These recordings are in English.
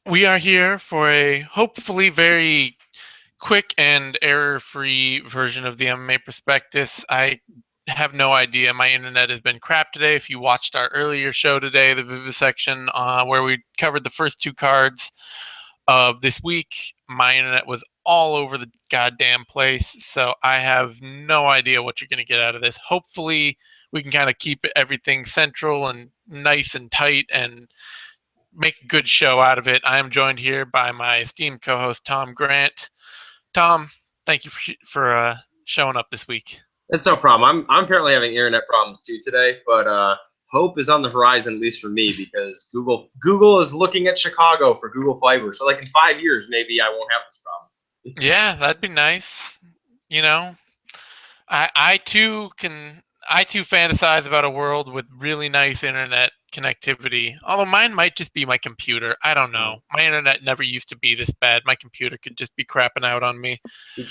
We are here for a hopefully very quick and error-free version of the MMA Prospectus. I have no idea. My internet has been crap today. If you watched our earlier show today, the Vivisection, where we covered the first two cards of this week, my internet was all over the goddamn place. So I have no idea what you're going to get out of this. Hopefully, we can kind of keep everything central and nice and tight and make a good show out of it. I am joined here by my esteemed co-host Tom Grant. Tom, thank you for showing up this week. It's no problem. I'm apparently having internet problems too today, but hope is on the horizon, at least for me, because Google is looking at Chicago for Google Fiber. So like in 5 years, maybe I won't have this problem. Yeah, that'd be nice. You know, I too fantasize about a world with really nice internet connectivity. Although mine might just be my computer. I don't know. My internet never used to be this bad. My computer could just be crapping out on me. You're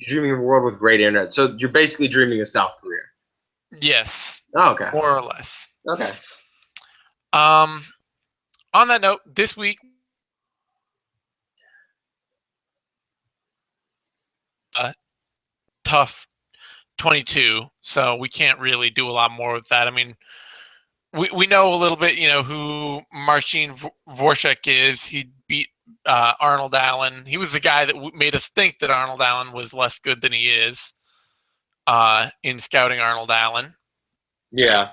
dreaming of a world with great internet. So you're basically dreaming of South Korea. Yes. Oh, okay. More or less. Okay. On that note, this week tough 22, so we can't really do a lot more with that. I mean, we know a little bit, who Marcin Vorshak is. He beat Arnold Allen. He was the guy that made us think that Arnold Allen was less good than he is in scouting Arnold Allen. Yeah.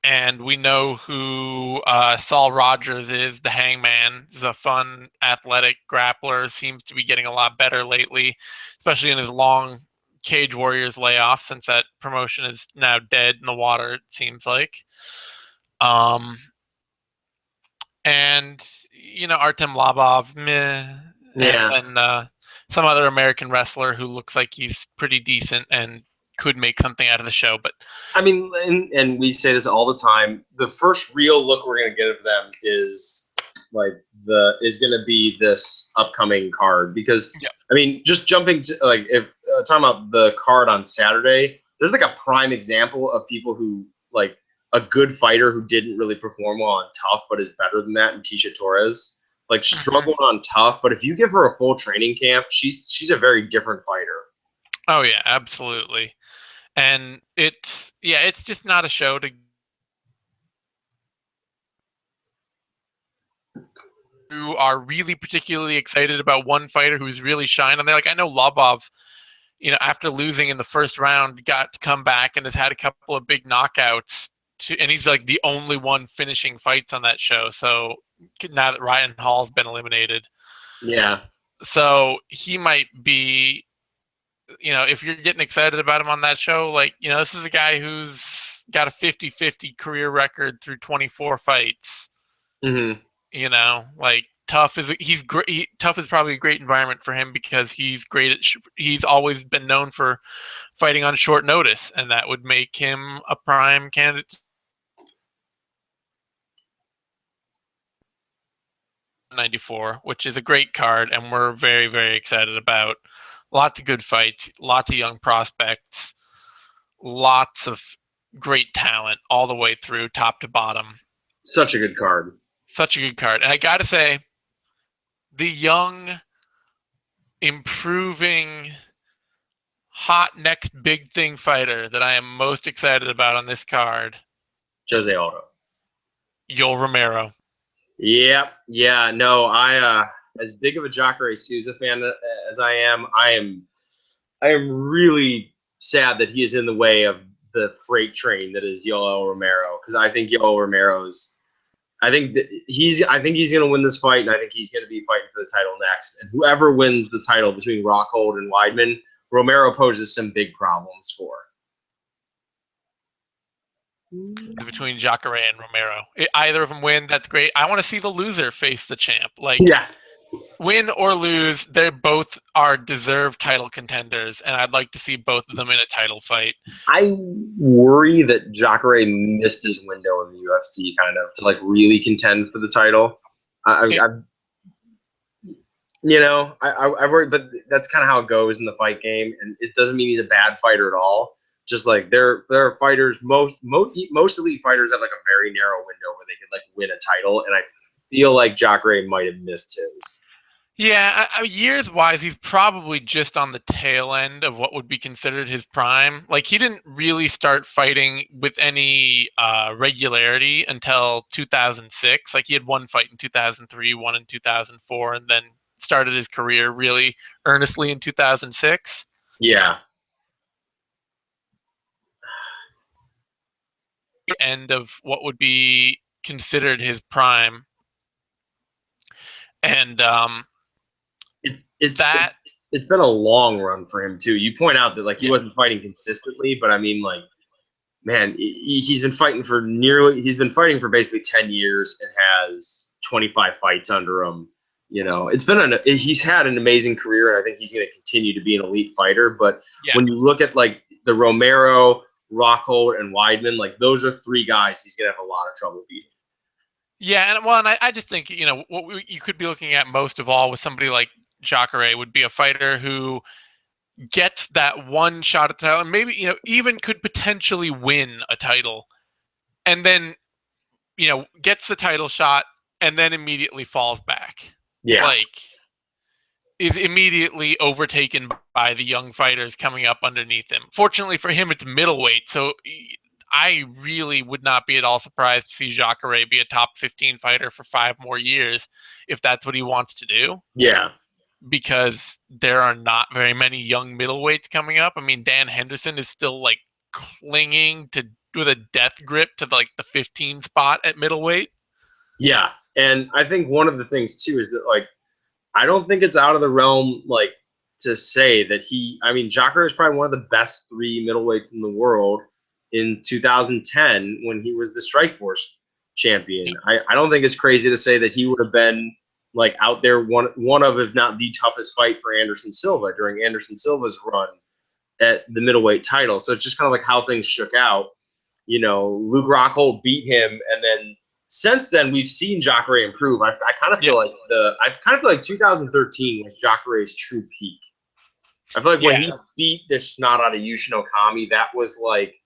And we know who Saul Rogers is, the Hangman. He's a fun, athletic grappler. Seems to be getting a lot better lately, especially in his long Cage Warriors layoff, since that promotion is now dead in the water, it seems like. And Artem Labov, meh. Yeah. And some other American wrestler who looks like he's pretty decent and could make something out of the show. But I mean, and we say this all the time. The first real look we're gonna get of them is going to be this upcoming card, because I mean, just jumping to if talking about the card on Saturday, there's like a prime example of people who like a good fighter who didn't really perform well on tough but is better than that, and Tisha Torres like struggled on tough, but if you give her a full training camp, she's a very different fighter. Oh yeah, absolutely. And it's just not a show to who are really particularly excited about one fighter who's really shined on there. Like I know Lobov, after losing in the first round, got to come back and has had a couple of big knockouts. And he's like the only one finishing fights on that show. So now that Ryan Hall's been eliminated, Yeah. So he might be, if you're getting excited about him on that show, this is a guy who's got a 50-50 career record through 24 fights. Mm-hmm. Tough is great. Tough is probably a great environment for him because he's great at. He's always been known for fighting on short notice, and that would make him a prime candidate. 94, which is a great card, and we're very, very excited about. Lots of good fights, lots of young prospects, lots of great talent all the way through, top to bottom. Such a good card. Such a good card. And I got to say, the young, improving, hot next big thing fighter that I am most excited about on this card, Jose Aldo. Yoel Romero. Yep. Yeah. No, as big of a Jacare Souza fan as I am really sad that he is in the way of the freight train that is Yoel Romero, because I think Yoel Romero's. I think he's going to win this fight, and I think he's going to be fighting for the title next. And whoever wins the title between Rockhold and Weidman, Romero poses some big problems for. Between Jacare and Romero, either of them win, that's great. I want to see the loser face the champ. Win or lose, they both are deserved title contenders, and I'd like to see both of them in a title fight. I worry that Jacare missed his window in the UFC, kind of, to really contend for the title. I worry, but that's kind of how it goes in the fight game, and it doesn't mean he's a bad fighter at all. Just there are fighters. Most elite fighters have a very narrow window where they could win a title, and feel like Jacare might have missed his. Yeah, years-wise, he's probably just on the tail end of what would be considered his prime. Like, he didn't really start fighting with any regularity until 2006. Like, he had one fight in 2003, one in 2004, and then started his career really earnestly in 2006. Yeah. End of what would be considered his prime. And it's that it's been a long run for him too. You point out that like he yeah. wasn't fighting consistently, but I mean like, man, he's been fighting for basically 10 years and has 25 fights under him. You know, he's had an amazing career, and I think he's going to continue to be an elite fighter. But when you look at like the Romero, Rockhold, and Weidman, like those are three guys he's going to have a lot of trouble beating. Yeah, and I just think, you know, what you could be looking at most of all with somebody like Jacare would be a fighter who gets that one shot at the title and maybe, you know, even could potentially win a title and then, you know, gets the title shot and then immediately falls back. Yeah. Like, is immediately overtaken by the young fighters coming up underneath him. Fortunately for him, it's middleweight, so I really would not be at all surprised to see Jacare be a top 15 fighter for 5 more years if that's what he wants to do. Yeah. Because there are not very many young middleweights coming up. I mean, Dan Henderson is still like clinging to with a death grip to like the 15 spot at middleweight. Yeah, and I think one of the things too is that like I don't think it's out of the realm like to say that Jacare is probably one of the best 3 middleweights in the world in 2010 when he was the Strikeforce champion. I don't think it's crazy to say that he would have been like out there one of, if not the toughest fight for Anderson Silva during Anderson Silva's run at the middleweight title. So it's just kind of like how things shook out. You know, Luke Rockhold beat him, and then since then we've seen Jacare improve. I kind of feel like 2013 was Jacare's true peak. I feel like when he beat this snot out of Yushin Okami, that was like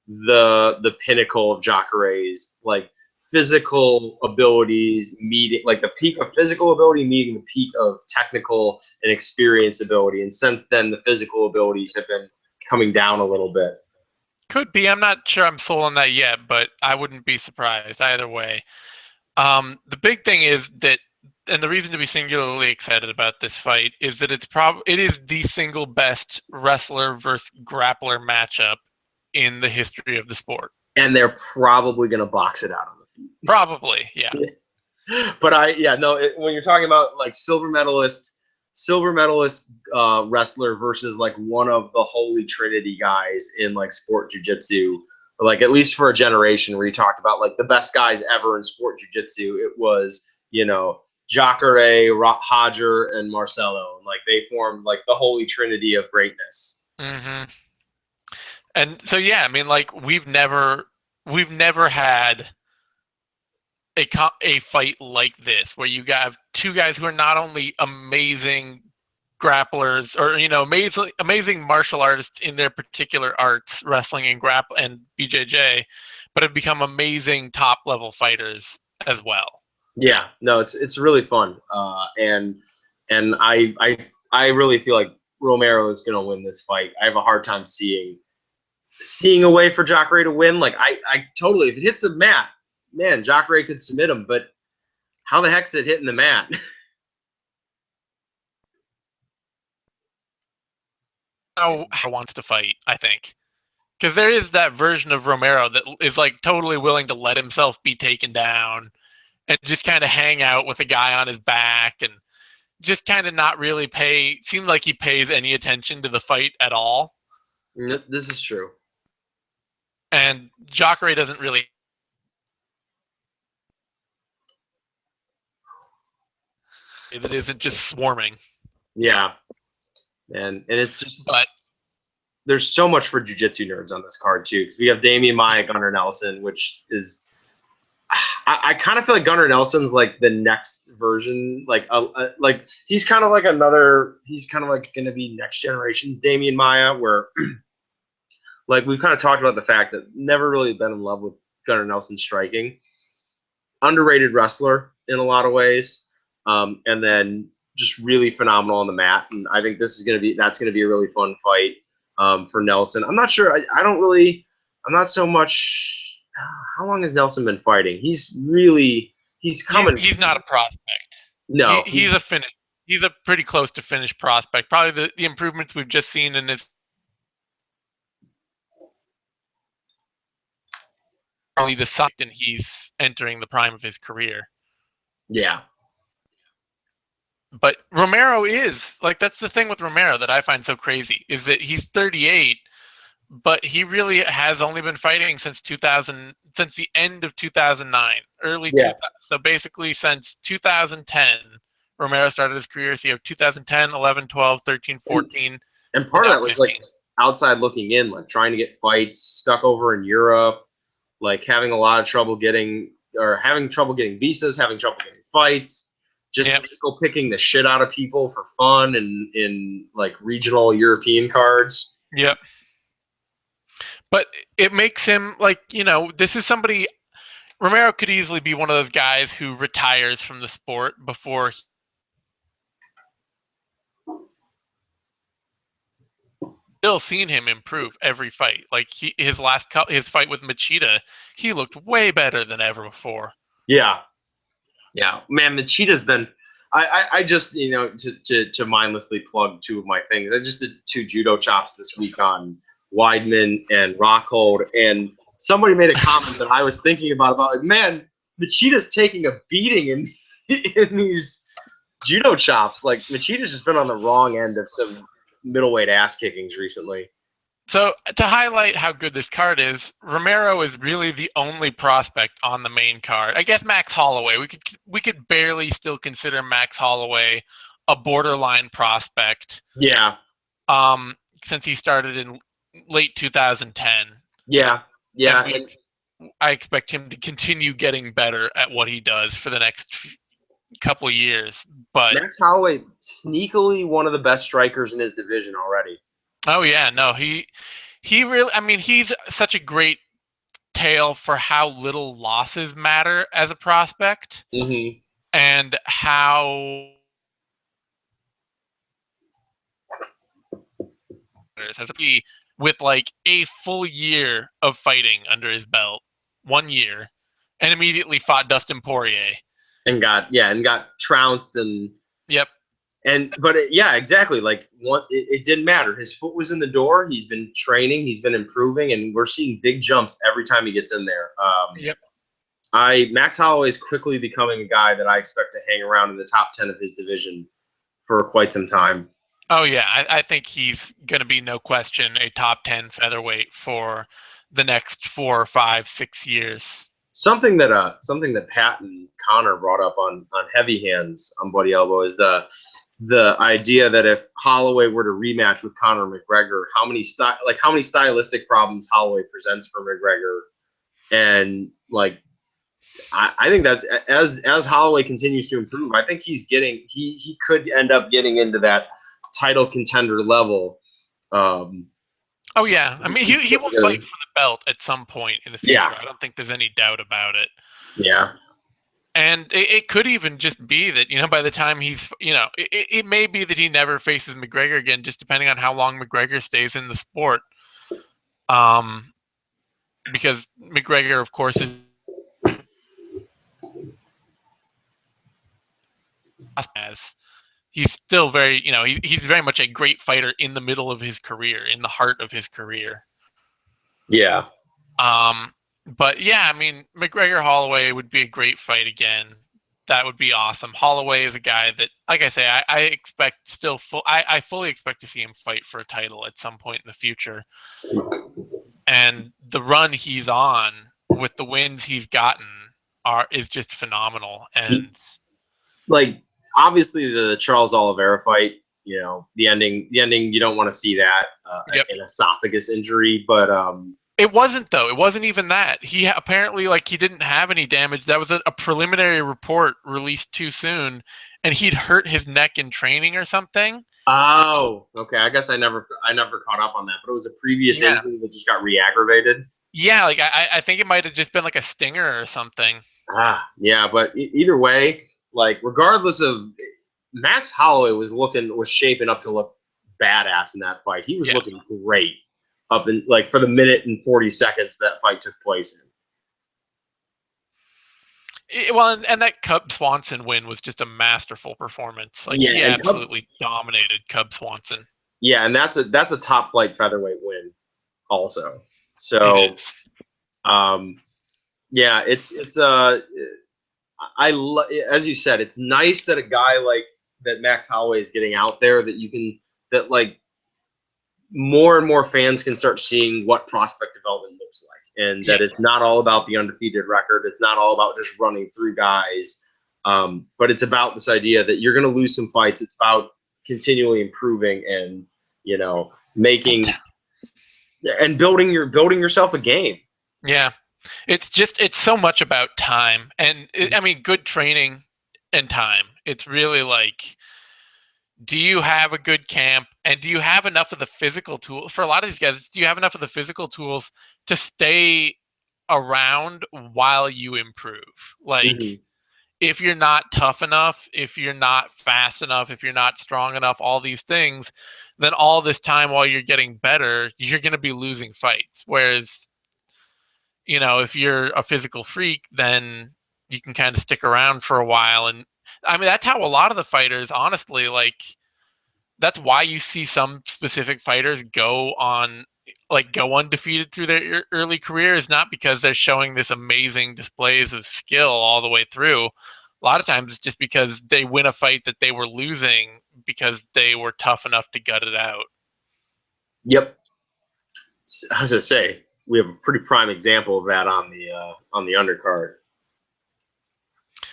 the pinnacle of Jacare's like physical abilities meeting, like the peak of physical ability meeting the peak of technical and experience ability. And since then, the physical abilities have been coming down a little bit. Could be. I'm not sure I'm sold on that yet, but I wouldn't be surprised either way. The big thing is that, and the reason to be singularly excited about this fight is that it is the single best wrestler versus grappler matchup in the history of the sport. And they're probably going to box it out on the feet. Probably, yeah. But when you're talking about like silver medalist wrestler versus like one of the holy trinity guys in like sport jiu-jitsu, like at least for a generation where you talked about like the best guys ever in sport jiu-jitsu, it was, you know, Jacare, Hajar, and Marcelo. And like they formed like the holy trinity of greatness. Mm-hmm. And so, yeah, I mean, like we've never had a fight like this where you have 2 guys who are not only amazing grapplers or, you know, amazing martial artists in their particular arts, wrestling and BJJ, but have become amazing top level fighters as well. Yeah, no, it's really fun, and I really feel like Romero is going to win this fight. I have a hard time seeing a way for Jacare to win. Like I totally, if it hits the mat, man, Jacare could submit him, but how the heck's it hitting the mat? How wants to fight, I think. Because there is that version of Romero that is like totally willing to let himself be taken down and just kind of hang out with a guy on his back and just kind of not really seem like he pays any attention to the fight at all. This is true. And Jacare doesn't really. That isn't just swarming. Yeah. And it's just. But there's so much for jiu-jitsu nerds on this card too, because we have Damian Maia, Gunnar Nelson, which is I kind of feel like Gunnar Nelson's like the next version, like he's kind of like going to be next generation's Damian Maia, where like we've kind of talked about the fact that never really been in love with Gunnar Nelson striking. Underrated wrestler in a lot of ways, and then just really phenomenal on the mat. And I think that's going to be a really fun fight for Nelson. I'm not sure. I'm not so much. How long has Nelson been fighting? He's coming. He's not a prospect. No, he's a finish. He's a pretty close to finished prospect. Probably the improvements we've just seen in his probably the sign and he's entering the prime of his career. Yeah. But Romero is like, that's the thing with Romero that I find so crazy is that he's 38, but he really has only been fighting since the end of 2009, early 2000. So basically since 2010, Romero started his career. So you have 2010, 11, 12, 13, 14. And part of that was 15. like outside looking in, like trying to get fights, stuck over in Europe, like having a lot of trouble getting visas, having trouble getting fights, just go picking the shit out of people for fun and in like regional European cards. Yep. But it makes him like, this is somebody. Romero could easily be one of those guys who retires from the sport before still seen him improve every fight. Like his fight with Machida, he looked way better than ever before. Yeah, man, Machida's been. I just to mindlessly plug two of my things. I just did 2 judo chops this week on Weidman and Rockhold, and somebody made a comment that I was thinking about like, man, Machida's taking a beating in these judo chops. Like Machida's just been on the wrong end of some middleweight ass kickings recently. So to highlight how good this card is, Romero is really the only prospect on the main card. I guess Max Holloway, we could barely still consider Max Holloway a borderline prospect. Yeah. Since he started in late 2010. Yeah. I expect him to continue getting better at what he does for the next couple of years. But Max Holloway, sneakily one of the best strikers in his division already. Oh yeah, no, he really. I mean, he's such a great tale for how little losses matter as a prospect, and how with like a full year of fighting under his belt, 1 year, and immediately fought Dustin Poirier, and got trounced and yep. Yeah, exactly. Like it didn't matter. His foot was in the door. He's been training. He's been improving, and we're seeing big jumps every time he gets in there. Yep. Max Holloway is quickly becoming a guy that I expect to hang around in the top 10 of his division for quite some time. Oh yeah, I think he's going to be, no question, a top 10 featherweight for the next 4, 5, 6 years. Something that Pat and Connor brought up on Heavy Hands on Bloody Elbow is the idea that if Holloway were to rematch with Conor McGregor, how many stylistic problems Holloway presents for McGregor, and like I think that's as Holloway continues to improve, I think he could end up getting into that title contender level. Oh yeah, I mean he will fight for the belt at some point in the future. Yeah. I don't think there's any doubt about it. Yeah. And it could even just be that, by the time he's, it may be that he never faces McGregor again, just depending on how long McGregor stays in the sport. Because McGregor, of course, is he's still very, he's very much a great fighter in the middle of his career, in the heart of his career. Yeah. But yeah, I mean, McGregor Holloway would be a great fight again. That would be awesome. Holloway is a guy that, like I say, I expect I fully expect to see him fight for a title at some point in the future. And the run he's on with the wins he's gotten is just phenomenal. And like obviously the Charles Oliveira fight, the ending you don't want to see that an esophagus injury, but it wasn't, though. It wasn't even that. He apparently, he didn't have any damage. That was a preliminary report released too soon, and he'd hurt his neck in training or something. Oh, okay. I guess I never caught up on that, but it was a previous injury that just got re-aggravated. Yeah, I think it might have just been like a stinger or something. Yeah, but either way, like regardless of Max Holloway was shaping up to look badass in that fight. He was Yeah. looking great up in like for the minute and 40 seconds that fight took place in. Well, and that Cub Swanson win was just a masterful performance. Like Yeah, he and absolutely dominated Cub Swanson. yeah, and that's a top flight featherweight win also. It So is. um yeah, as you said, it's nice that a guy like that Max Holloway is getting out there that you can that like more and more fans can start seeing what prospect development looks like, and Yeah. that it's not all about the undefeated record. It's not all about just running through guys, but it's about this idea that you're going to lose some fights. It's about continually improving and making and building yourself a game. Yeah. It's so much about time, and I mean, good training and time. It's really like, do you have a good camp, and do you have enough of the physical tools for a lot of these guys? Do you have enough of the physical tools to stay around while you improve? Like, Mm-hmm. if you're not tough enough, if you're not fast enough, if you're not strong enough, all these things, then all this time while you're getting better, you're going to be losing fights. Whereas, if you're a physical freak, then you can kind of stick around for a while. And I mean, that's how a lot of the fighters, honestly, like, that's why you see some specific fighters go undefeated through their early career, is not because they're showing this amazing displays of skill all the way through. A lot of times it's just because they win a fight that they were losing because they were tough enough to gut it out. Yep. I was gonna say we have a pretty prime example of that on the undercard.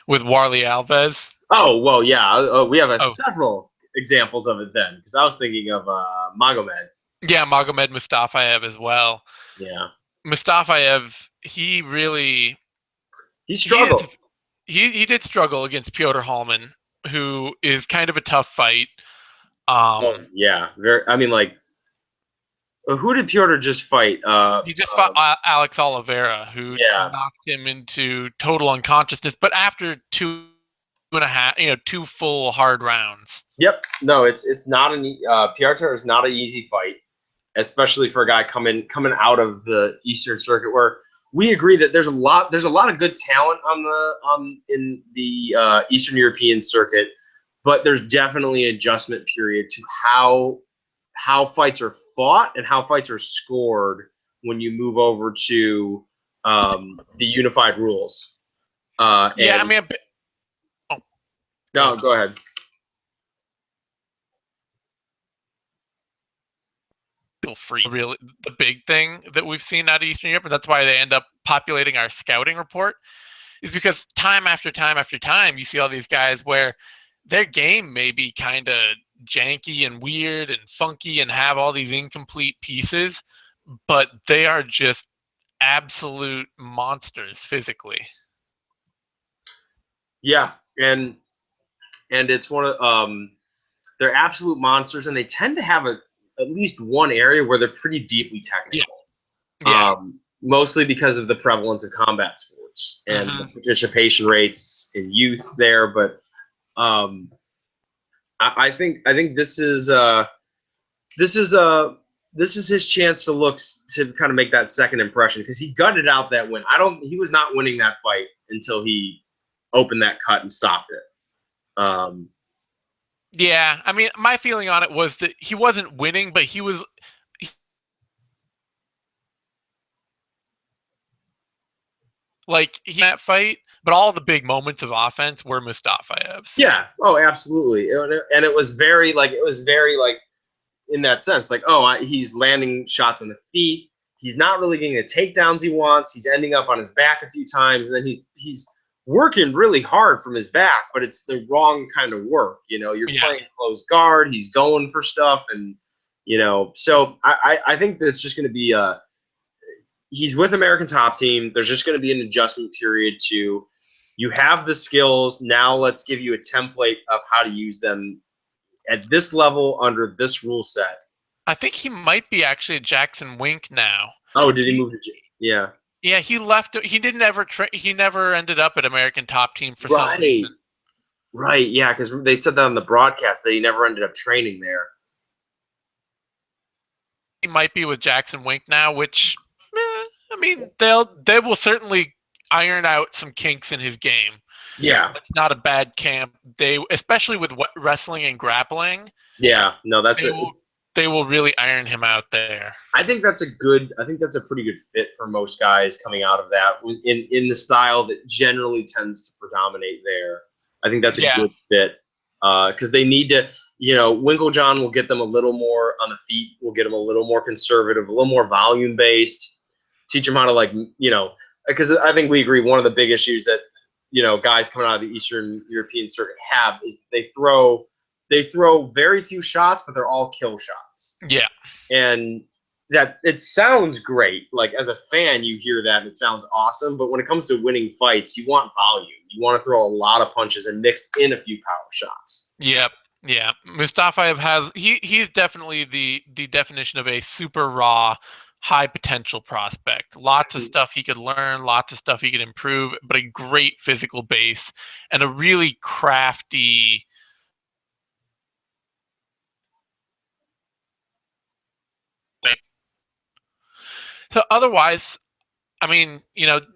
With Warley Alves. Oh well, yeah. We have Oh, several examples of it then, because I was thinking of Magomed. yeah, Magomed Mustafayev as well. Yeah, Mustafayev, he really he he is struggled. he did struggle against Piotr Hallman, who is kind of a tough fight. Oh yeah, very. I mean, like, who did Piotr just fight? He just fought Alex Oliveira, who Yeah. knocked him into total unconsciousness, but after two and a half, two full hard rounds. Yep. No, it's not an Piotr is not an easy fight, especially for a guy coming out of the Eastern Circuit, where we agree that there's a lot of good talent in the Eastern European circuit, but there's definitely an adjustment period to how fights are fought and how fights are scored when you move over to the unified rules. Yeah, I And mean, oh, go no, ahead. go ahead. Feel free. Really, the big thing that we've seen out of Eastern Europe, and that's why they end up populating our scouting report, is because time after time after time, you see all these guys where their game may be kind of janky and weird and funky and have all these incomplete pieces, but they are just absolute monsters physically. Yeah, and it's one of they're absolute monsters, and they tend to have at least one area where they're pretty deeply Yeah. technical. Yeah. Mostly because of the prevalence of combat sports and the Mm-hmm. participation rates in youth there. But um, I think this is this is his chance to kind of make that second impression, because he gutted out that win. He was not winning that fight until he opened that cut and stopped it. Yeah. I mean, my feeling on it was that he wasn't winning, but he was like he that fight, but all the big moments of offense were Mustafayev's. Yeah. Oh, absolutely. And it was very like in that sense, like, he's landing shots on the feet. He's not really getting the takedowns he wants. He's ending up on his back a few times, and then he's working really hard from his back, but it's the wrong kind of work. You're Yeah. playing close guard. He's going for stuff, and so I think that's just going to be he's with American Top Team. There's just going to be an adjustment period to you have the skills. Now let's give you a template of how to use them at this level under this rule set. I think he might be actually a Jackson Wink now. Oh, did he He, move to? Yeah. Yeah, he left. He didn't ever. He never ended up at American Top Team for some Right. reason. Right. Yeah, because they said that on the broadcast that he never ended up training there. He might be with Jackson Wink now, which I mean they will certainly iron out some kinks in his game. Yeah. It's not a bad camp. They, especially with wrestling and grappling, Yeah. No, that's they a. will they will really iron him out there. I think that's a good. I think that's a pretty good fit for most guys coming out of that in the style that generally tends to predominate there. I think that's a Yeah, good fit because they need to. Winklejohn will get them a little more on the feet. Will get them a little more conservative, a little more volume based. Teach them how to because I think we agree one of the big issues that guys coming out of the Eastern European circuit have is they throw very few shots, but they're all kill shots. yeah, And that it sounds great. Like as a fan, you hear that and it sounds awesome. But when it comes to winning fights, you want volume. You want to throw a lot of punches and mix in a few power shots. yeah, yeah. Mustafayev has he's definitely the definition of a super raw, high potential prospect. Lots of stuff he could learn, lots of stuff he could improve, but a great physical base and a really crafty. So otherwise, I mean,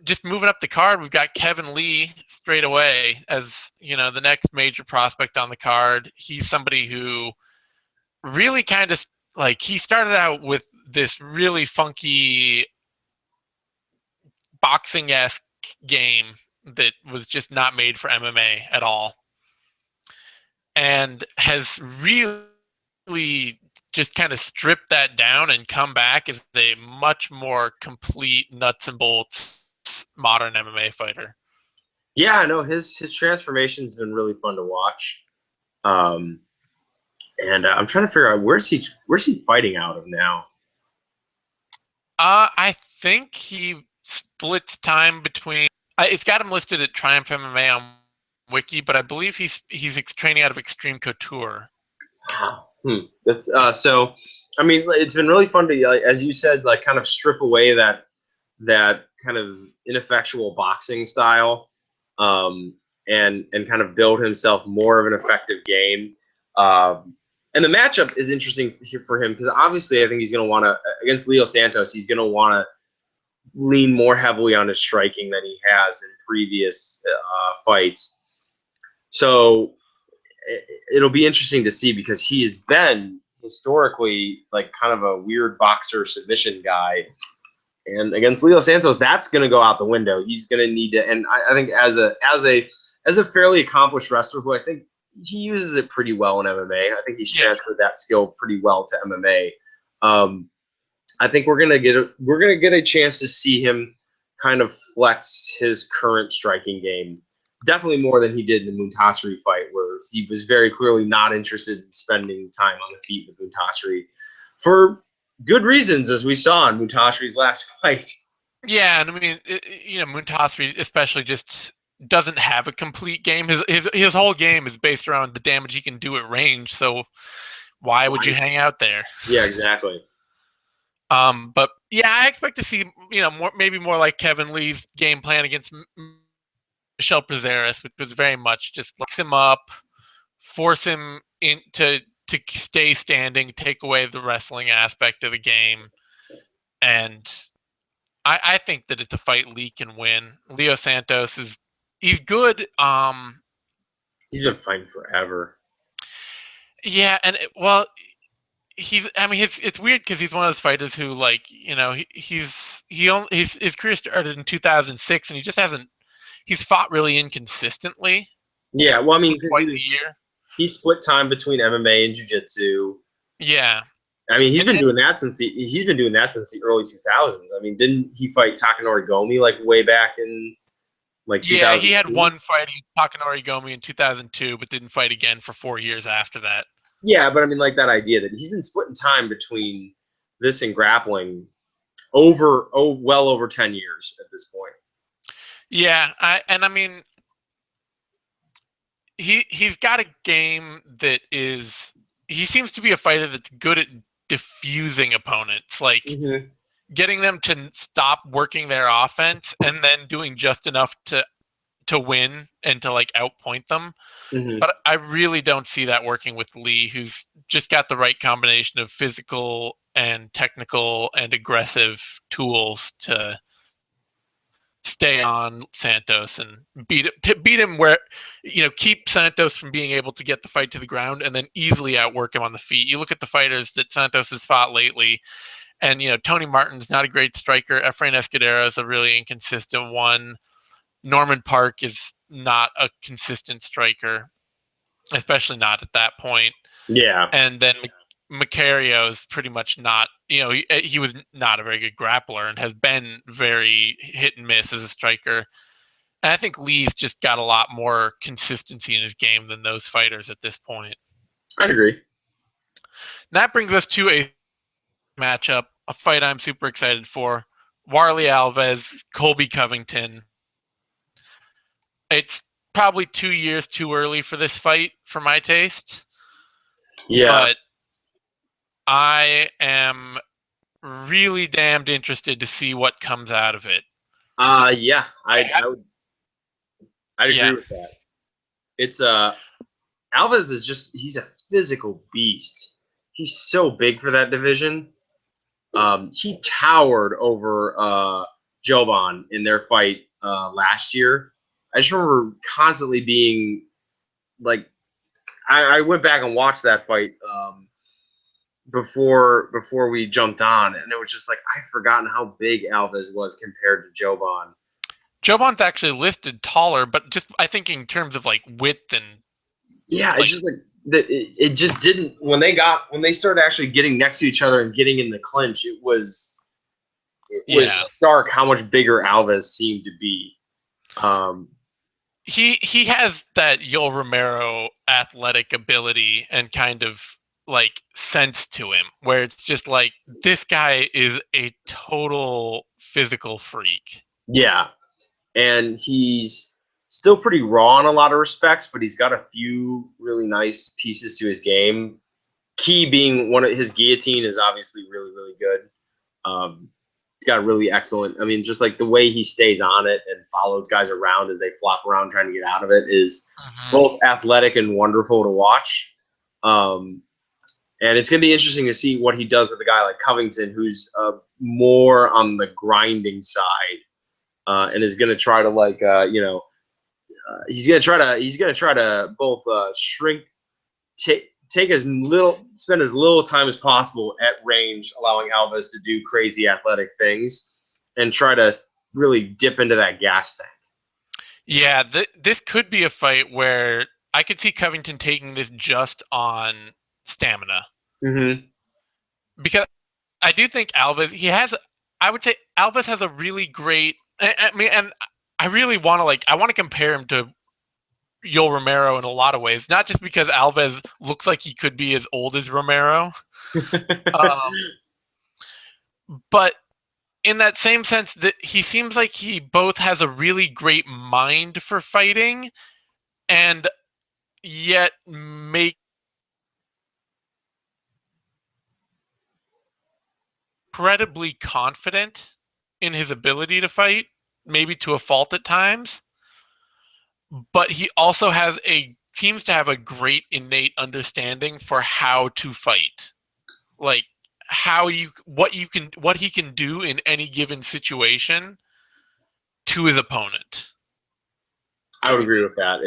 just moving up the card, we've got Kevin Lee straight away as, the next major prospect on the card. He's somebody who really kind of like he started out with this really funky boxing-esque game that was just not made for MMA at all and has really just kind of stripped that down and come back as a much more complete nuts and bolts modern MMA fighter. Yeah, no, his transformation's been really fun to watch. Um, and I'm trying to figure out where's he fighting out of now. I think he splits time between. It's got him listed at Triumph MMA on Wiki, but I believe he's training out of Extreme Couture. That's so. I mean, it's been really fun to, as you said, like kind of strip away that kind of ineffectual boxing style, and kind of build himself more of an effective game. And the matchup is interesting for him because obviously I think he's going to want to against Leo Santos. He's going to want to lean more heavily on his striking than he has in previous fights. So it'll be interesting to see because he's been historically like kind of a weird boxer submission guy. And against Leo Santos, that's going to go out the window. He's going to need to, and I think as a fairly accomplished wrestler, who I think he uses it pretty well in MMA. I think he's transferred that skill pretty well to MMA. I think we're gonna get a chance to see him kind of flex his current striking game. Definitely more than he did in the Muntasiri fight, where he was very clearly not interested in spending time on the feet with Muntasiri for good reasons, as we saw in Muntasiri's last fight. Yeah, and I mean, Muntasiri especially just doesn't have a complete game. His whole game is based around the damage he can do at range. So why would you hang out there? Yeah, exactly. But yeah, I expect to see maybe more like Kevin Lee's game plan against Michel Prazeres, which was very much just locks him up, force him to stay standing, take away the wrestling aspect of the game, and I think that it's a fight Lee can win. Leo Santos he's good. He's been fighting forever. Yeah, and I mean, it's weird because he's one of those fighters who, like, his career started in 2006, and he just hasn't. He's fought really inconsistently. Yeah, well, I mean, because twice a year. He split time between MMA and jiu-jitsu. Yeah, I mean, he's been doing that since the early 2000s. I mean, didn't he fight Takanori Gomi like way back in like 2000? Yeah, he had one fight, Takanori Gomi, in 2002, but didn't fight again for 4 years after that. Yeah, but I mean, like that idea that he's been splitting time between this and grappling well over 10 years at this point. Yeah, I mean, he's got a game that is. He seems to be a fighter that's good at diffusing opponents. Like, getting them to stop working their offense and then doing just enough to win and to like outpoint them. Mm-hmm. But I really don't see that working with Lee, who's just got the right combination of physical and technical and aggressive tools to stay on Santos and beat him where, keep Santos from being able to get the fight to the ground and then easily outwork him on the feet. You look at the fighters that Santos has fought lately, and Tony Martin's not a great striker. Efrain Escudero is a really inconsistent one. Norman Park is not a consistent striker, especially not at that point. Yeah. And then Macario is pretty much not, he was not a very good grappler and has been very hit and miss as a striker. And I think Lee's just got a lot more consistency in his game than those fighters at this point. I agree. And that brings us to a matchup, a fight I'm super excited for. Warley Alves, Colby Covington. It's probably 2 years too early for this fight for my taste. Yeah. But I am really damned interested to see what comes out of it. Yeah, I'd agree with that. It's Alves is he's a physical beast. He's so big for that division. He towered over Joban in their fight last year. I just remember constantly being like, I went back and watched that fight before we jumped on, and it was just like I'd forgotten how big Alves was compared to Joban. Joban's actually listed taller, but just I think in terms of like width and it's just like it just didn't when they started actually getting next to each other and getting in the clinch. It was stark how much bigger Alves seemed to be. He has that Yoel Romero athletic ability and kind of like sense to him, where it's just like this guy is a total physical freak. Yeah, and he's still pretty raw in a lot of respects, but he's got a few really nice pieces to his game. Key being one of his guillotine is obviously really, really good. He's got a really excellent. I mean, just like the way he stays on it and follows guys around as they flop around trying to get out of it is both athletic and wonderful to watch. And it's going to be interesting to see what he does with a guy like Covington, who's more on the grinding side, and is going to try to he's going to try to both shrink, spend as little time as possible at range, allowing Alves to do crazy athletic things, and try to really dip into that gas tank. Yeah, this could be a fight where I could see Covington taking this just on stamina. Mm-hmm. Because I do think Alves, I would say Alves has a really great, and I really want to compare him to Yoel Romero in a lot of ways, not just because Alves looks like he could be as old as Romero, but in that same sense that he seems like he both has a really great mind for fighting and yet make incredibly confident in his ability to fight, maybe to a fault at times. But he also seems to have a great innate understanding for how to fight. Like what he can do in any given situation to his opponent. I would agree with that.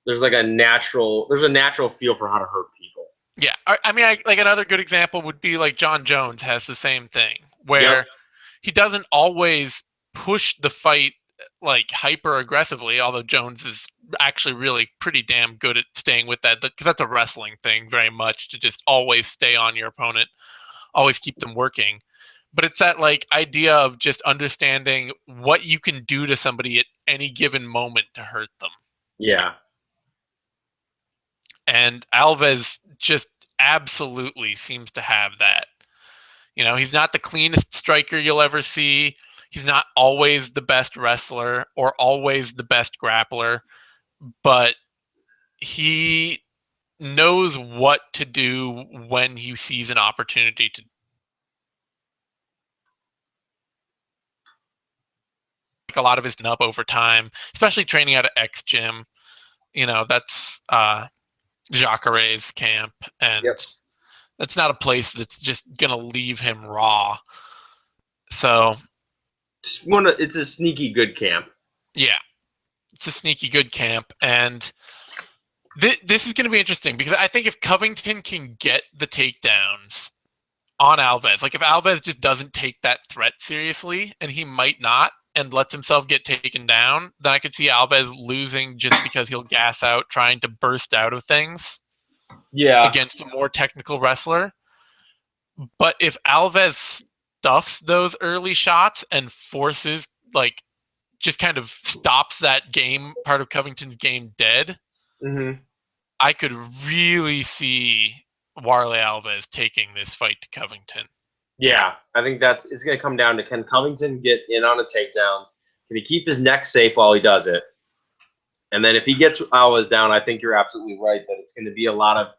There's a natural feel for how to hurt people. Yeah, I mean, like another good example would be like John Jones has the same thing, where he doesn't always push the fight like hyper aggressively, although Jones is actually really pretty damn good at staying with that, because that's a wrestling thing very much, to just always stay on your opponent, always keep them working. But it's that like idea of just understanding what you can do to somebody at any given moment to hurt them. Yeah. And Alves just absolutely seems to have that. He's not the cleanest striker you'll ever see. He's not always the best wrestler or always the best grappler, but he knows what to do when he sees an opportunity to. a lot of his up over time, especially training at an X gym. You know, that's Jacare's camp, and Yep. that's not a place that's just gonna leave him raw. So It's a sneaky good camp. yeah, it's a sneaky good camp, and this is going to be interesting because I think if Covington can get the takedowns on Alves, like if Alves just doesn't take that threat seriously, and he might not, and lets himself get taken down, then I could see Alves losing just because he'll gas out trying to burst out of things against a more technical wrestler. But if Alves stuffs those early shots and forces, like, just kind of stops that game, part of Covington's game, dead, I could really see Warley Alves taking this fight to Covington. Yeah, I think it's going to come down to, can Covington get in on the takedowns? Can he keep his neck safe while he does it? And then if he gets Alves down, I think you're absolutely right that it's going to be a lot of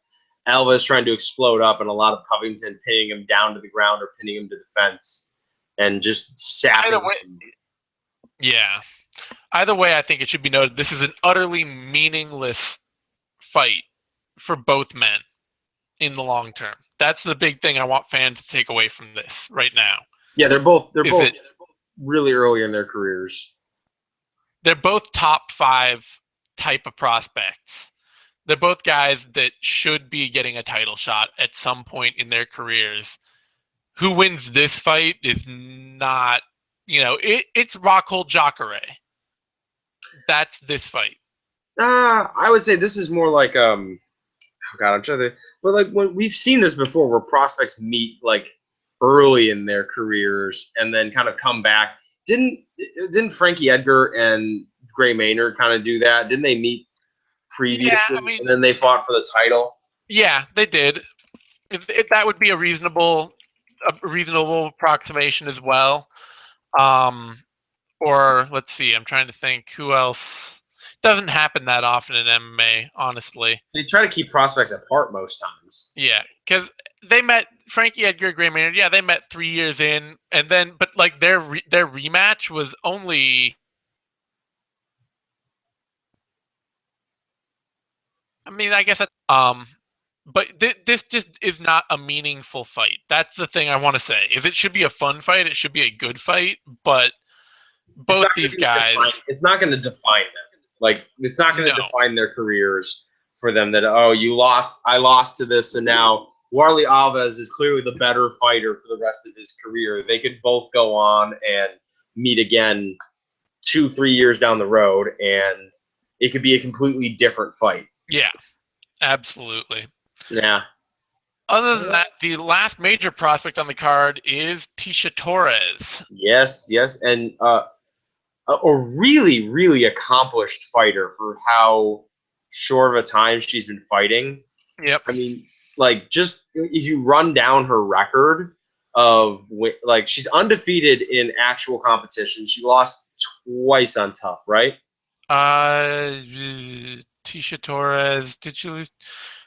Alves trying to explode up and a lot of Covington pinning him down to the ground or pinning him to the fence and just sapping him. Yeah. Either way, I think it should be noted this is an utterly meaningless fight for both men in the long term. That's the big thing I want fans to take away from this right now. Yeah, they're both really early in their careers. They're both top 5 type of prospects. They're both guys that should be getting a title shot at some point in their careers. Who wins this fight is not, it's Rockhold Jacare. That's this fight. I would say this is more like oh god, I'm trying to. But like when we've seen this before, where prospects meet like early in their careers and then kind of come back. Didn't Frankie Edgar and Gray Maynard kind of do that? Didn't they meet previously and then they fought for the title? Yeah, they did. If that would be a reasonable approximation as well. Or let's see, I'm trying to think who else. Doesn't happen that often in MMA, honestly. They try to keep prospects apart most times. Yeah, because they met Frankie Edgar, Gray Maynard. Yeah, they met 3 years in, and then but like their rematch was only. I mean, I guess that. But this just is not a meaningful fight. That's the thing I want to say. Is it should be a fun fight. It should be a good fight, but both these guys, it's not going to define them. Like, it's not going to define their careers for them that, oh, I lost to this, so now Warley Alves is clearly the better fighter for the rest of his career. They could both go on and meet again 2-3 years down the road, and it could be a completely different fight. Yeah, absolutely. Yeah. Other than that, the last major prospect on the card is Tecia Torres. Yes, and a really, really accomplished fighter for how short of a time she's been fighting. Yep. I mean, like, just if you run down her record of, like, she's undefeated in actual competition. She lost twice on Tough, right? Tecia Torres, did she lose?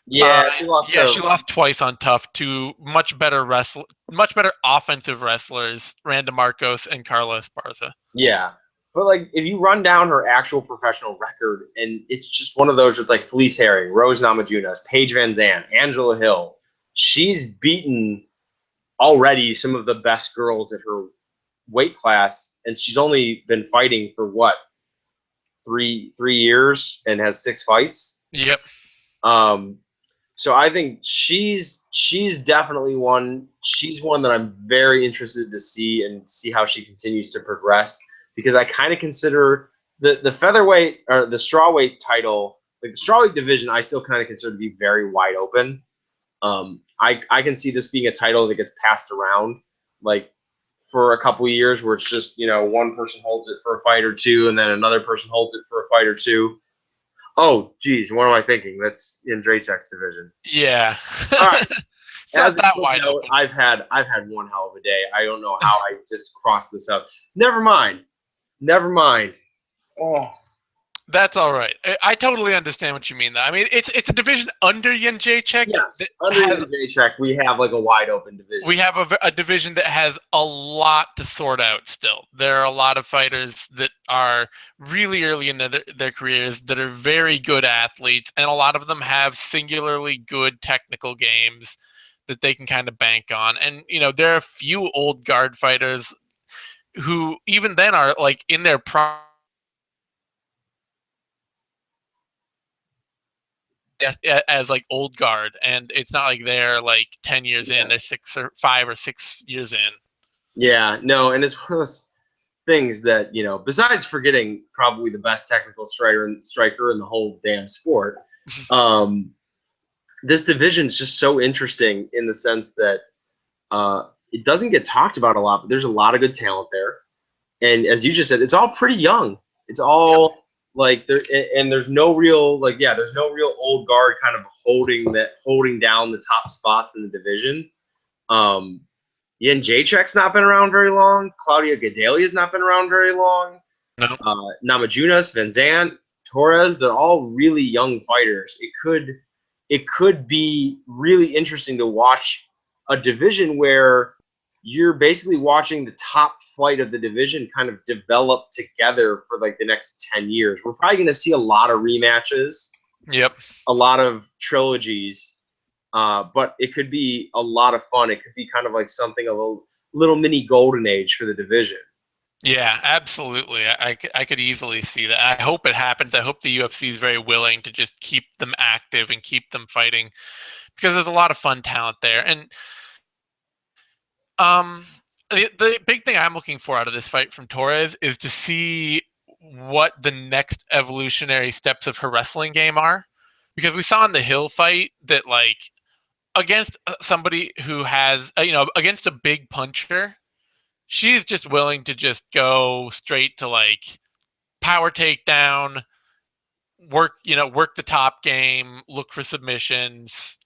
Yeah, she lost. Yeah, she lost twice on Tough to much better offensive wrestlers, Randa Marcos and Carla Esparza. Yeah. But, like, if you run down her actual professional record, and it's just one of those, it's like Felice Herring, Rose Namajunas, Paige Van Zandt, Angela Hill. She's beaten already some of the best girls at her weight class, and she's only been fighting for, what, three years and has 6 fights? Yep. So I think she's definitely one. She's one that I'm very interested to see and see how she continues to progress, because I kind of consider the featherweight or the strawweight title, like the strawweight division, I still kind of consider to be very wide open. I can see this being a title that gets passed around, like, for a couple of years, where it's just, one person holds it for a fight or two, and then another person holds it for a fight or two. Oh, geez, what am I thinking? That's in Dracek's division. Yeah. All right. As that wide open. I've had one hell of a day. I don't know how I just crossed this up. Never mind. Oh. That's all right. I totally understand what you mean, though. I mean, it's a division under Jędrzejczyk that Yes, under has Jędrzejczyk, we have like a wide open division. we have a division that has a lot to sort out still. There are a lot of fighters that are really early in their careers that are very good athletes, and a lot of them have singularly good technical games that they can kind of bank on. And there are a few old guard fighters who even then are like in their prime as like old guard, and it's not like they're like 10 years in, Yeah. they're 5 or 6 years in. Yeah, no, and it's one of those things that, besides forgetting probably the best technical striker in the whole damn sport, um, this division is just so interesting in the sense that it doesn't get talked about a lot, but there's a lot of good talent there. And as you just said, it's all pretty young. It's Yep. all like there, and there's no real there's no real old guard kind of holding down the top spots in the division. Um, Jędrzejczyk's not been around very long. Claudia Gadelia's not been around very long. No. Namajunas, Van Zandt, Torres, they're all really young fighters. It could be really interesting to watch a division where you're basically watching the top flight of the division kind of develop together for like the next 10 years. We're probably going to see a lot of rematches, Yep. a lot of trilogies, but it could be a lot of fun. It could be kind of like something of a little mini golden age for the division. Yeah, absolutely. I could easily see that. I hope it happens. I hope the UFC is very willing to just keep them active and keep them fighting, because there's a lot of fun talent there. And um, the big thing I'm looking for out of this fight from Torres is to see what the next evolutionary steps of her wrestling game are, because we saw in the Hill fight that like against somebody who has against a big puncher, she's just willing to just go straight to like power takedown, work the top game, look for submissions,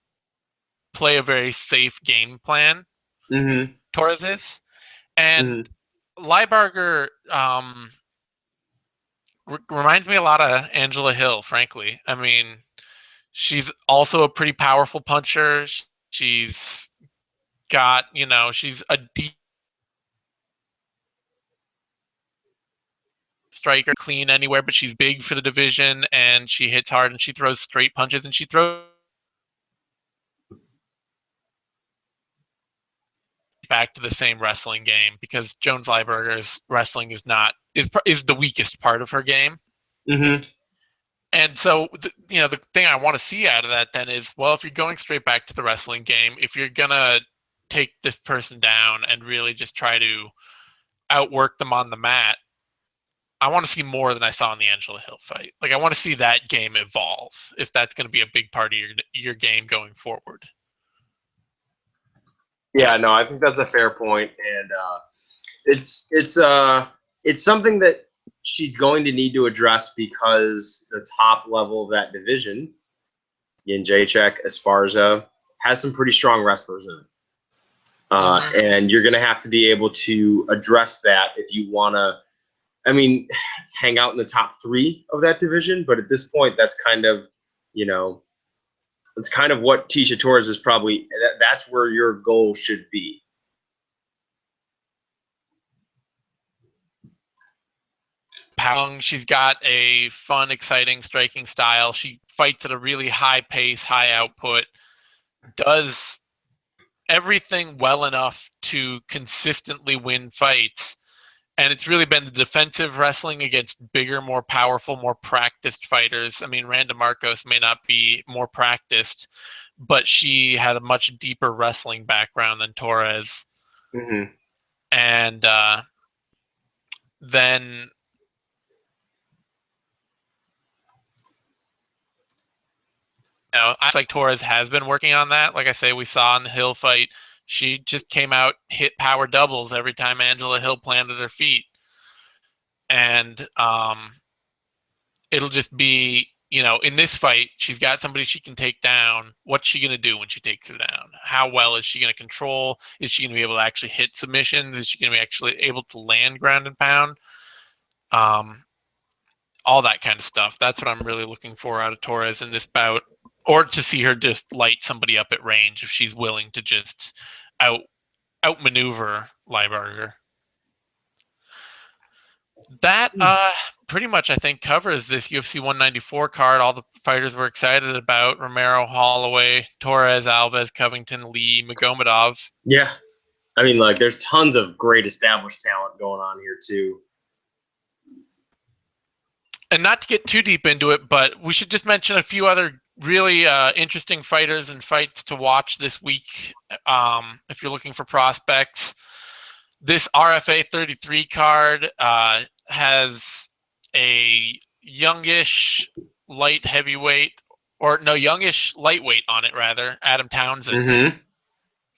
play a very safe game plan. Mm-hmm. Torres is, and Mm-hmm. Liebarger reminds me a lot of Angela Hill, frankly. I mean, she's also a pretty powerful puncher. She's got, she's a deep striker, clean anywhere, but she's big for the division, and she hits hard, and she throws straight punches, and she throws back to the same wrestling game, because Jones Lieberger's wrestling is the weakest part of her game. Mm-hmm. And so, the thing I want to see out of that then is, well, if you're going straight back to the wrestling game, if you're gonna take this person down and really just try to outwork them on the mat, I want to see more than I saw in the Angela Hill fight. Like, I want to see that game evolve if that's going to be a big part of your game going forward. Yeah, no, I think that's a fair point, and it's something that she's going to need to address because the top level of that division, Jędrzejczyk, Esparza, has some pretty strong wrestlers in it. And you're going to have to be able to address that if you want to, hang out in the top three of that division. But at this point, that's kind of, it's kind of what Tisha Torres is probably, that's where your goal should be. She's got a fun, exciting striking style. She fights at a really high pace, high output, does everything well enough to consistently win fights. And it's really been the defensive wrestling against bigger, more powerful, more practiced fighters. I mean, Randa Marcos may not be more practiced, but she had a much deeper wrestling background than Torres. Mm-hmm. And then I like Torres has been working on that. Like I say, we saw in the Hill fight, she just came out, hit power doubles every time Angela Hill planted her feet. And it'll just be, in this fight, she's got somebody she can take down. What's she going to do when she takes her down? How well is she going to control? Is she going to be able to actually hit submissions? Is she going to be actually able to land ground and pound? all that kind of stuff. That's what I'm really looking for out of Torres in this bout, or to see her just light somebody up at range if she's willing to just outmaneuver Lieberger. That pretty much, I think, covers this UFC 194 card. All the fighters we're excited about: Romero, Holloway, Torres, Alves, Covington, Lee, Magomedov. Yeah. I mean, like, there's tons of great established talent going on here, too. And not to get too deep into it, but we should just mention a few other really interesting fighters and fights to watch this week if you're looking for prospects. This RFA 33 card has a youngish light heavyweight, or no, youngish lightweight on it, rather, Adam Townsend,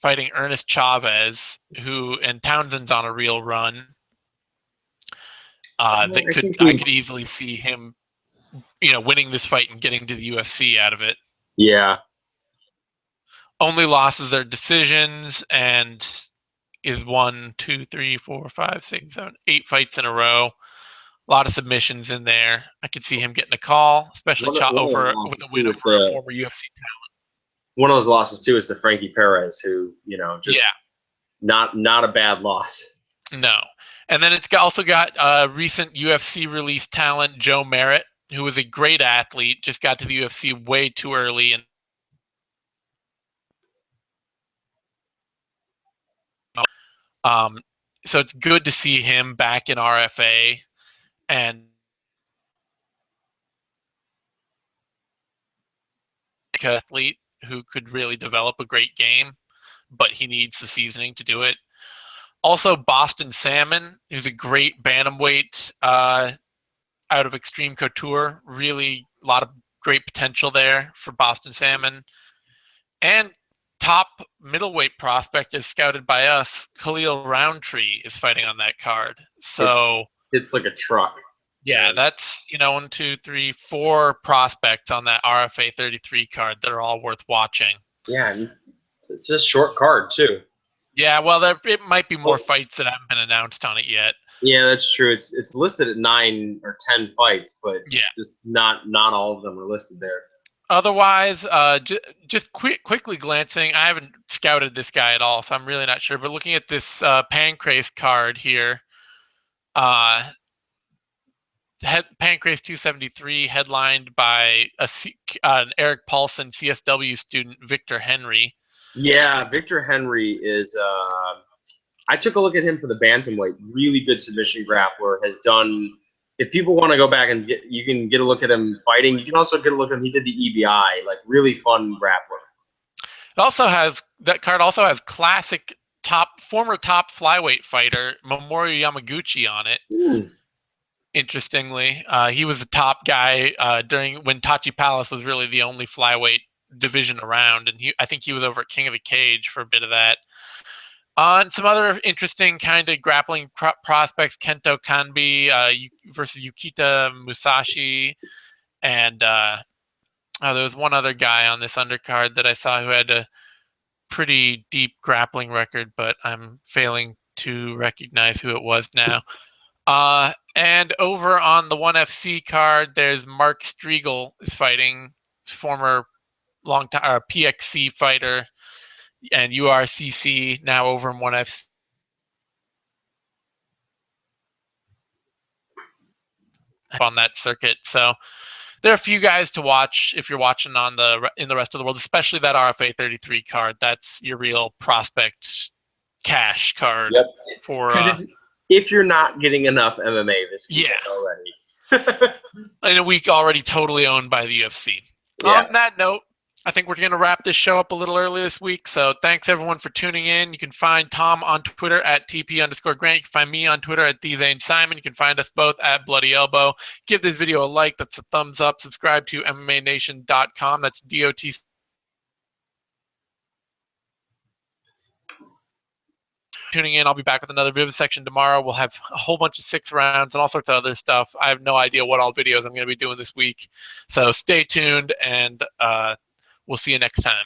fighting Ernest Chavez, and Townsend's on a real run. I could easily see him, winning this fight and getting to the UFC out of it. Yeah. Only losses are decisions, and is 1, 2, 3, 4, 5, 6, 7, 8 fights in a row. A lot of submissions in there. I could see him getting a call, especially with a win over a former UFC talent. One of those losses too is to Frankie Perez, who not a bad loss. No. And then it's also got recent UFC released talent, Joe Merritt, who was a great athlete, just got to the UFC way too early. And so it's good to see him back in RFA and athlete who could really develop a great game, but he needs the seasoning to do it. Also, Boston Salmon, who's a great bantamweight out of Extreme Couture. Really, a lot of great potential there for Boston Salmon. And top middleweight prospect is scouted by us. Khalil Roundtree is fighting on that card. So it's like a truck. Yeah, that's 1, 2, 3, 4 prospects on that RFA 33 card that are all worth watching. Yeah, it's a short card too. Yeah, well, it might be more fights that haven't been announced on it yet. Yeah, that's true. It's listed at 9 or 10 fights, but just not all of them are listed there. Otherwise, just quickly glancing, I haven't scouted this guy at all, so I'm really not sure. But looking at this Pancrase card here, Pancrase 273, headlined by an Eric Paulson CSW student, Victor Henry. Yeah, Victor Henry is. I took a look at him for the bantamweight. Really good submission grappler. Has done. If people want to go back and you can get a look at him fighting. You can also get a look at him. He did the EBI, like really fun grappler. That card also has classic former top flyweight fighter Mamoru Yamaguchi on it. Ooh. Interestingly, he was the top guy when Tachi Palace was really the only flyweight division around, and I think he was over at King of the Cage for a bit of that. On some other interesting kind of grappling prospects, Kento Kanbi versus Yukita Musashi, and there was one other guy on this undercard that I saw who had a pretty deep grappling record, but I'm failing to recognize who it was now. And over on the 1FC card, there's Mark Striegel is fighting, former long-time PXC fighter and URCC, now over in 1FC. On that circuit. So there are a few guys to watch if you're watching in the rest of the world, especially that RFA 33 card. That's your real prospect cash card. Yep. For if you're not getting enough MMA this week already. In a week already totally owned by the UFC. Yeah. On that note, I think we're going to wrap this show up a little early this week. So thanks everyone for tuning in. You can find Tom on Twitter at TP_Grant. You can find me on Twitter at DZaneSimon. You can find us both at Bloody Elbow. Give this video a like. That's a thumbs up. Subscribe to MMANation.com. That's DOT. Tuning in. I'll be back with another Vivid section tomorrow. We'll have a whole bunch of 6 rounds and all sorts of other stuff. I have no idea what all videos I'm going to be doing this week. So stay tuned, and we'll see you next time.